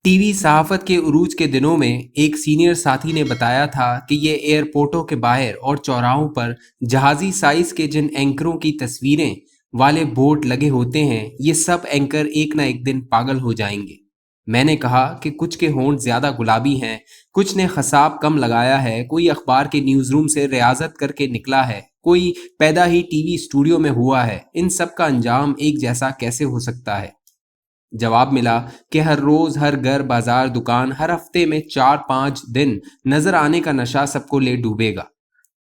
T V صحافت کے عروج کے دنوں میں ایک سینئر ساتھی نے بتایا تھا کہ یہ ایئرپورٹوں کے باہر اور چوراہوں پر جہازی سائز کے جن اینکروں کی تصویریں والے بورڈ لگے ہوتے ہیں، یہ سب اینکر ایک نہ ایک دن پاگل ہو جائیں گے۔ میں نے کہا کہ کچھ کے ہونٹ زیادہ گلابی ہیں، کچھ نے خساب کم لگایا ہے، کوئی اخبار کے نیوز روم سے ریاضت کر کے نکلا ہے، کوئی پیدا ہی ٹی وی اسٹوڈیو میں ہوا ہے، ان سب کا انجام ایک جیسا کیسے ہو سکتا ہے؟ جواب ملا کہ ہر روز ہر گھر بازار دکان ہر ہفتے میں 4-5 دن نظر آنے کا نشہ سب کو لے ڈوبے گا۔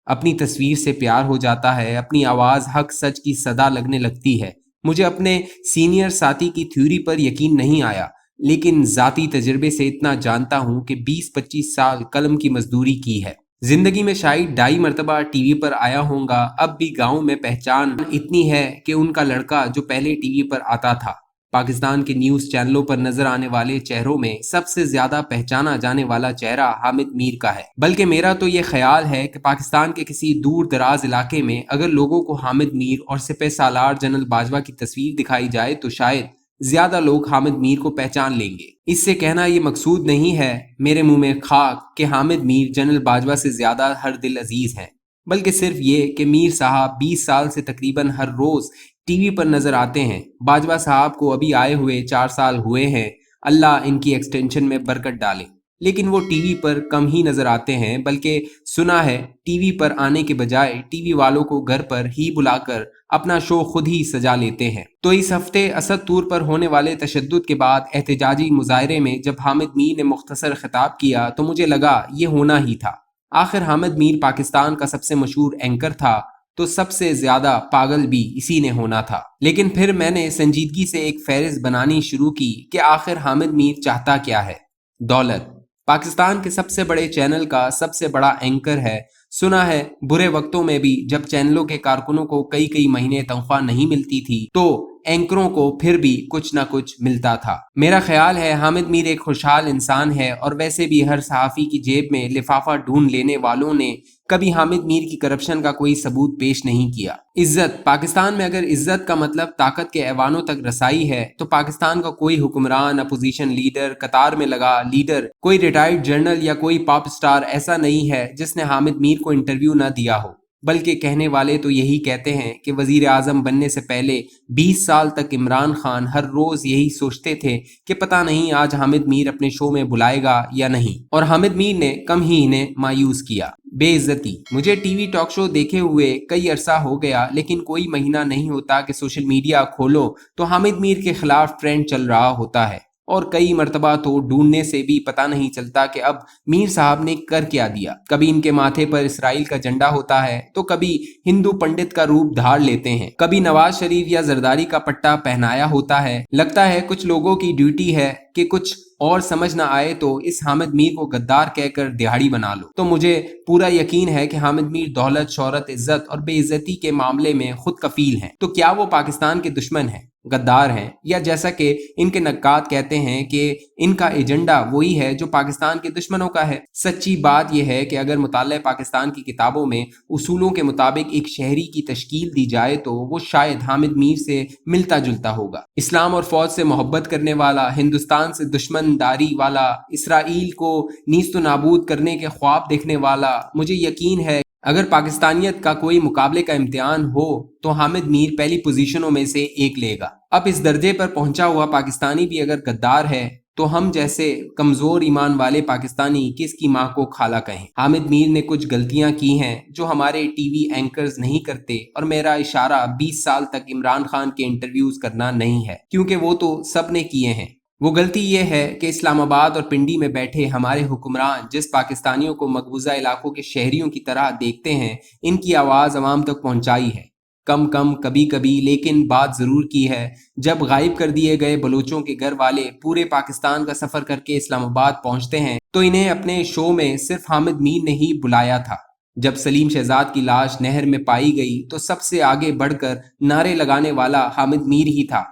اپنی تصویر سے پیار ہو جاتا ہے، اپنی آواز حق سچ کی صدا لگنے لگتی ہے۔ مجھے اپنے سینئر ساتھی کی تھیوری پر یقین نہیں آیا، لیکن ذاتی تجربے سے اتنا جانتا ہوں کہ 20-25 سال قلم کی مزدوری کی ہے۔ زندگی میں شاید 2.5 مرتبہ ٹی وی پر آیا ہوں گا، اب بھی گاؤں میں پہچان اتنی ہے کہ ان کا لڑکا جو پہلے ٹی وی پر آتا تھا۔ پاکستان کے نیوز چینلوں پر نظر آنے والے چہروں میں سب سے زیادہ پہچانا جانے والا چہرہ حامد میر کا ہے۔ بلکہ میرا تو یہ خیال ہے کہ پاکستان کے کسی دور دراز علاقے میں اگر لوگوں کو حامد میر اور سپہ سالار جنرل باجوہ کی تصویر دکھائی جائے تو شاید زیادہ لوگ حامد میر کو پہچان لیں گے۔ اس سے کہنا یہ مقصود نہیں ہے میرے منہ میں خاک کہ حامد میر جنرل باجوہ سے زیادہ ہر دل عزیز ہیں، بلکہ صرف یہ کہ میر صاحب 20 سال سے تقریباً ہر روز ٹی وی پر نظر آتے ہیں۔ باجوہ صاحب کو ابھی آئے ہوئے 4 سال ہوئے ہیں، اللہ ان کی ایکسٹینشن میں برکت ڈالے، لیکن وہ ٹی وی پر کم ہی نظر آتے ہیں، بلکہ سنا ہے ٹی وی پر آنے کے بجائے ٹی وی والوں کو گھر پر ہی بلا کر اپنا شو خود ہی سجا لیتے ہیں۔ تو اس ہفتے اسد طور پر ہونے والے تشدد کے بعد احتجاجی مظاہرے میں جب حامد میر نے مختصر خطاب کیا تو مجھے لگا یہ ہونا ہی تھا۔ آخر حامد میر پاکستان کا سب سے مشہور اینکر تھا تو سب سے زیادہ پاگل بھی اسی نے ہونا تھا۔ لیکن پھر میں نے سنجیدگی سے ایک فہرست بنانی شروع کی کہ آخر حامد میر چاہتا کیا ہے؟ دولت۔ پاکستان کے سب سے بڑے چینل کا سب سے بڑا اینکر ہے۔ سنا ہے برے وقتوں میں بھی جب چینلوں کے کارکنوں کو کئی مہینے تنخواہ نہیں ملتی تھی تو اینکروں کو پھر بھی کچھ نہ کچھ ملتا تھا۔ میرا خیال ہے حامد میر ایک خوشحال انسان ہے، اور ویسے بھی ہر صحافی کی جیب میں لفافہ ڈھونڈ لینے والوں نے کبھی حامد میر کی کرپشن کا کوئی ثبوت پیش نہیں کیا۔ عزت۔ پاکستان میں اگر عزت کا مطلب طاقت کے ایوانوں تک رسائی ہے تو پاکستان کا کوئی حکمران، اپوزیشن لیڈر، قطار میں لگا لیڈر، کوئی ریٹائرڈ جنرل یا کوئی پاپ سٹار ایسا نہیں ہے جس نے حامد میر کو انٹرویو نہ دیا ہو۔ بلکہ کہنے والے تو یہی کہتے ہیں کہ وزیر اعظم بننے سے پہلے 20 سال تک عمران خان ہر روز یہی سوچتے تھے کہ پتہ نہیں آج حامد میر اپنے شو میں بلائے گا یا نہیں، اور حامد میر نے کم ہی انہیں مایوس کیا۔ بے عزتی۔ مجھے ٹی وی ٹاک شو دیکھے ہوئے کئی عرصہ ہو گیا، لیکن کوئی مہینہ نہیں ہوتا کہ سوشل میڈیا کھولو تو حامد میر کے خلاف ٹرینڈ چل رہا ہوتا ہے، اور کئی مرتبہ تو ڈھونڈنے سے بھی پتہ نہیں چلتا کہ اب میر صاحب نے کر کیا دیا۔ کبھی ان کے ماتھے پر اسرائیل کا جھنڈا ہوتا ہے تو کبھی ہندو پنڈت کا روپ دھار لیتے ہیں، کبھی نواز شریف یا زرداری کا پٹا پہنایا ہوتا ہے۔ لگتا ہے کچھ لوگوں کی ڈیوٹی ہے کہ کچھ اور سمجھ نہ آئے تو اس حامد میر کو غدار کہہ کر دہاڑی بنا لو۔ تو مجھے پورا یقین ہے کہ حامد میر دولت، شہرت، عزت اور بے عزتی کے معاملے میں خود کفیل ہیں۔ تو کیا وہ پاکستان کے دشمن ہیں، غدار ہیں، یا جیسا کہ ان کے نقاد کہتے ہیں کہ ان کا ایجنڈا وہی ہے جو پاکستان کے دشمنوں کا ہے؟ سچی بات یہ ہے کہ اگر مطالعہ پاکستان کی کتابوں میں اصولوں کے مطابق ایک شہری کی تشکیل دی جائے تو وہ شاید حامد میر سے ملتا جلتا ہوگا۔ اسلام اور فوج سے محبت کرنے والا، ہندوستان سے دشمن داری والا، اسرائیل کو نیست و نابود کرنے کے خواب دیکھنے والا۔ مجھے یقین ہے اگر پاکستانیت کا کوئی مقابلے کا امتحان ہو تو حامد میر پہلی پوزیشنوں میں سے ایک لے گا۔ اب اس درجے پر پہنچا ہوا پاکستانی بھی اگر غدار ہے تو ہم جیسے کمزور ایمان والے پاکستانی کس کی ماں کو خالہ کہیں؟ حامد میر نے کچھ غلطیاں کی ہیں جو ہمارے ٹی وی اینکرز نہیں کرتے، اور میرا اشارہ 20 سال تک عمران خان کے انٹرویوز کرنا نہیں ہے، کیونکہ وہ تو سب نے کیے ہیں۔ وہ غلطی یہ ہے کہ اسلام آباد اور پنڈی میں بیٹھے ہمارے حکمران جس پاکستانیوں کو مقبوضہ علاقوں کے شہریوں کی طرح دیکھتے ہیں، ان کی آواز عوام تک پہنچائی ہے، کم کبھی لیکن بات ضرور کی ہے۔ جب غائب کر دیے گئے بلوچوں کے گھر والے پورے پاکستان کا سفر کر کے اسلام آباد پہنچتے ہیں تو انہیں اپنے شو میں صرف حامد میر نے ہی بلایا تھا۔ جب سلیم شہزاد کی لاش نہر میں پائی گئی تو سب سے آگے بڑھ کر نعرے لگانے والا حامد میر ہی تھا۔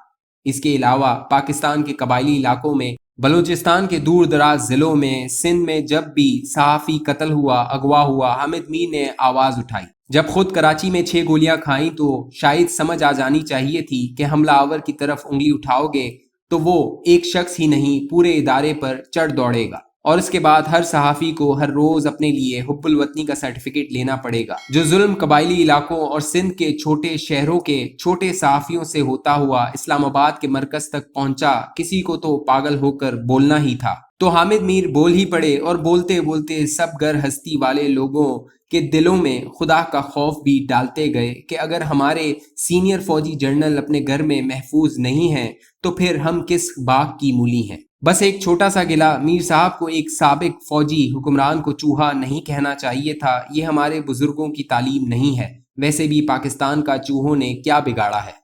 اس کے علاوہ پاکستان کے قبائلی علاقوں میں، بلوچستان کے دور دراز ضلعوں میں، سندھ میں جب بھی صحافی قتل ہوا، اغوا ہوا، حامد میر نے آواز اٹھائی۔ جب خود کراچی میں 6 گولیاں کھائیں تو شاید سمجھ آ جانی چاہیے تھی کہ حملہ آور کی طرف انگلی اٹھاؤ گے تو وہ ایک شخص ہی نہیں پورے ادارے پر چڑھ دوڑے گا، اور اس کے بعد ہر صحافی کو ہر روز اپنے لیے حب الوطنی کا سرٹیفکیٹ لینا پڑے گا، جو ظلم قبائلی علاقوں اور سندھ کے چھوٹے شہروں کے چھوٹے صحافیوں سے ہوتا ہوا اسلام آباد کے مرکز تک پہنچا۔ کسی کو تو پاگل ہو کر بولنا ہی تھا۔ تو حامد میر بول ہی پڑے، اور بولتے بولتے سب گر ہستی والے لوگوں کے دلوں میں خدا کا خوف بھی ڈالتے گئے کہ اگر ہمارے سینئر فوجی جنرل اپنے گھر میں محفوظ نہیں ہیں تو پھر ہم کس باغ کی مولی ہیں۔ بس ایک چھوٹا سا گلہ، میر صاحب کو ایک سابق فوجی حکمران کو چوہا نہیں کہنا چاہیے تھا۔ یہ ہمارے بزرگوں کی تعلیم نہیں ہے، ویسے بھی پاکستان کا چوہوں نے کیا بگاڑا ہے؟